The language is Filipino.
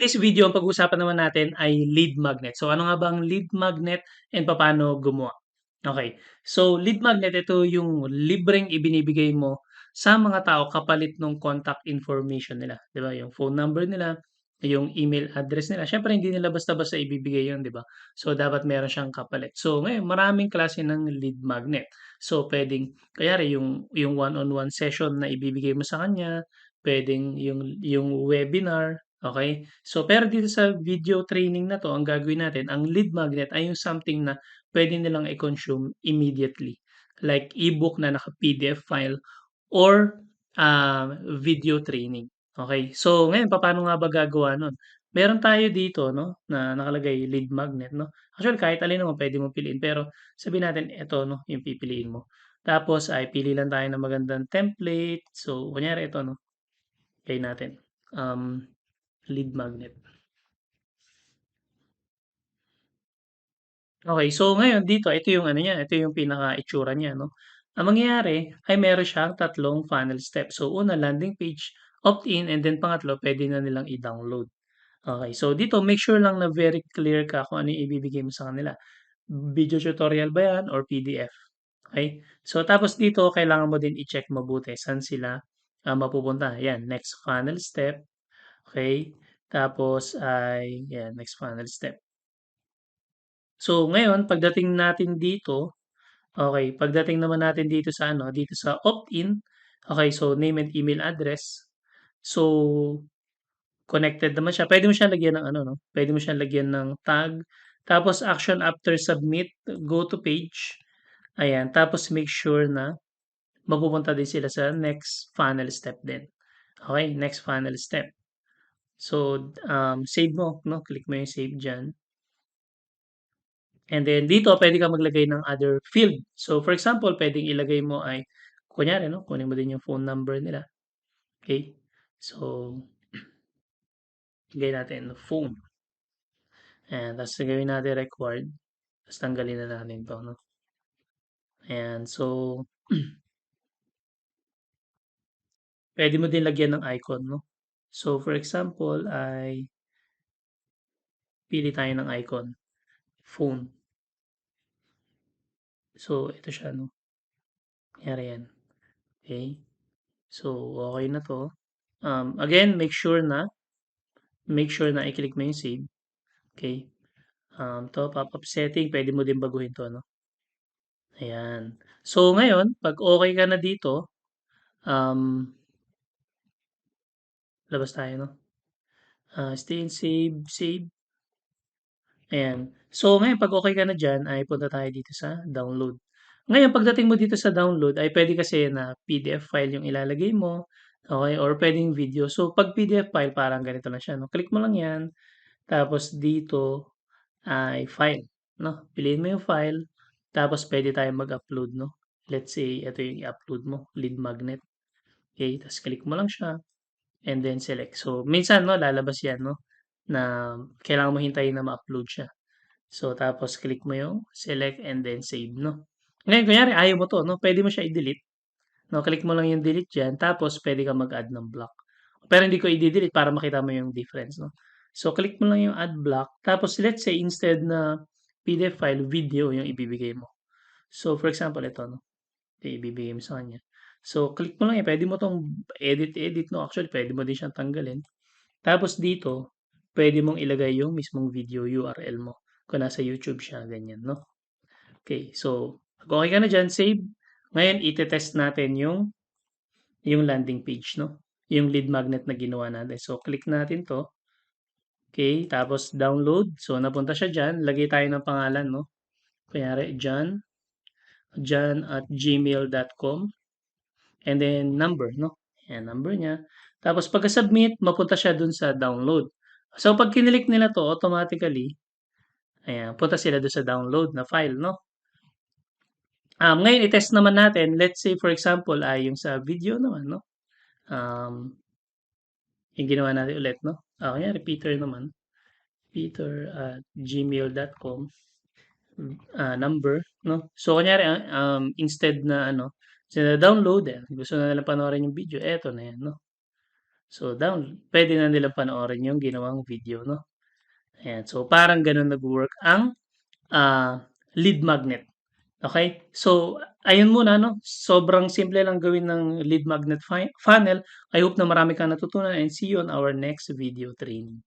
This video, ang pag-uusapan naman natin ay lead magnet. So, ano nga ba ang lead magnet and paano gumawa? Okay. So, lead magnet, ito yung libreng ibinibigay mo sa mga tao kapalit ng contact information nila. Di ba? Yung phone number nila, yung email address nila. Siyempre, hindi nila basta-basta ibibigay yun, di ba? So, dapat meron siyang kapalit. So, ngayon, maraming klase ng lead magnet. So, pwedeng, kayari, yung one-on-one session na ibibigay mo sa kanya, pwedeng yung webinar, okay? So, pero dito sa video training na 'to, ang gagawin natin, ang lead magnet ay yung something na puwede nilang i-consume immediately. Like e-book na naka-PDF file or, video training, okay? So, ngayon papaano nga ba gagawa nun? Meron tayo dito 'no, na nakalagay lead magnet 'no. Actually kahit alin naman puwede mong piliin, pero sabihin natin eto 'no, yung pipiliin mo. Tapos ay pili lang tayo ng magandang template. So, kunyari ito 'no, lagay natin, um lead magnet. Okay, so ngayon dito, ito yung ano niya, ito yung pinaka-itsura niya 'no. Ang mangyayari ay meron siyang tatlong funnel step. So una, landing page, opt-in, and then pangatlo, puwede na nilang i-download. Okay, so dito make sure lang na very clear ka kung ano yung ibibigay mo sa kanila. Video tutorial ba 'yan or PDF, okay? So tapos dito kailangan mo din i-check mabuti saan sila, mapupunta. 'Yan, next funnel step, okay? Tapos ay 'yan, next funnel step. So ngayon pagdating natin dito, okay, pagdating naman natin dito sa ano, dito sa opt-in, okay, so name and email address. So connected naman siya. Puwede mo siyang lagyan ng ano 'no, puwede mo siyang lagyan ng tag, tapos action after submit, go to page, ayan. Tapos make sure na mapupunta din sila sa next funnel step din. Okay, next funnel step. So, save mo 'no, click mo yung save diyan. And then dito puwede kang maglagay ng other field. So, for example, puwedeng ilagay mo ay kunyari 'no, kunin mo din yung phone number nila, okey. So, lagay natin phone, ayan, ta's gagawin natin required, ta's tanggalin na natin 'to 'no. Ayan, so puwede mo din lagyan ng icon 'no. So, for example ay pili tayo ng icon, phone. So, ito siya 'no, kunyari 'yan, okey. So, okey na 'to. Again, make sure na i-click mo yung save, okey. 'To pop-up setting puwede mo din baguhin 'to 'no, ayan. So ngayon 'pag okey ka na dito, um, labas tayo 'no, stay and save, save, ayan. So ngayon 'pag okey ka na diyan ay punta tayo dito sa download. Ngayon pagdating mo dito sa download ay puwede kasi na PDF file yung ilalagay mo, okey, or puwedeng video. So 'pag PDF file parang ganito lang siya 'no, click mo lang 'yan, tapos dito ay file 'no, piliin mo yung file, tapos puwede tayong mag-upload 'no. Let's say ito yung i-upload mo, lead magnet, okey, ta's click mo lang siya and then select. So minsan 'no lalabas 'yan 'no, na kailangan mo hintayin na ma-upload siya. So tapos click mo yung select and then save 'no. Ngayon kunyari ayaw mo 'to 'no, puwede mo siya i-delete 'no, click mo lang yung delete diyan, tapos puwede kang mag-add ng block. Pero hindi ko i-de-delete para makita mo yung difference 'no. So click mo lang yung add block, tapos let's say instead na PDF file, video yung ibibigay mo. So for example ito 'no, ito yung ibibigay mo sa kanya. So click mo lang yan, puwede mo 'tong edit-edit 'no, actually puwede mo din siyang tanggalin. Tapos dito, puwede mong ilagay yung mismong video URL mo kung nasa YouTube siya, ganyan 'no. Okay, so pag okey ka na diyan, save. Ngayon ite-test natin yung landing page 'no, yung lead magnet na ginawa natin. So click natin 'to, okay, tapos download. So napunta siya diyan, lagay tayo ng pangalan 'no, kunyari John@gmail.com, and then number 'no, ayan number niya. Tapos pagka-submit mapunta siya dun sa download. So 'pag kinilik nila 'to automatically, ayan punta sila dun sa download na file 'no. Ngayon i-test naman natin, let's say for example ay yung sa video naman 'no, um, yung ginawa natin ulit 'no, kunyari Peter naman, peter@gmail.com, number 'no. So kunyari, instead na ano, sa download, gusto na nilang panoorin yung video, eto na 'yan 'no. So, puwede na nilang panoorin yung ginawang video 'no. Ayan, so parang gano'n nagwo-work ang, lead magnet, okey? So, ayun muna 'no, sobrang simple lang gawin ng lead magnet funnel. I hope na marami kang natutunan and see you on our next video training.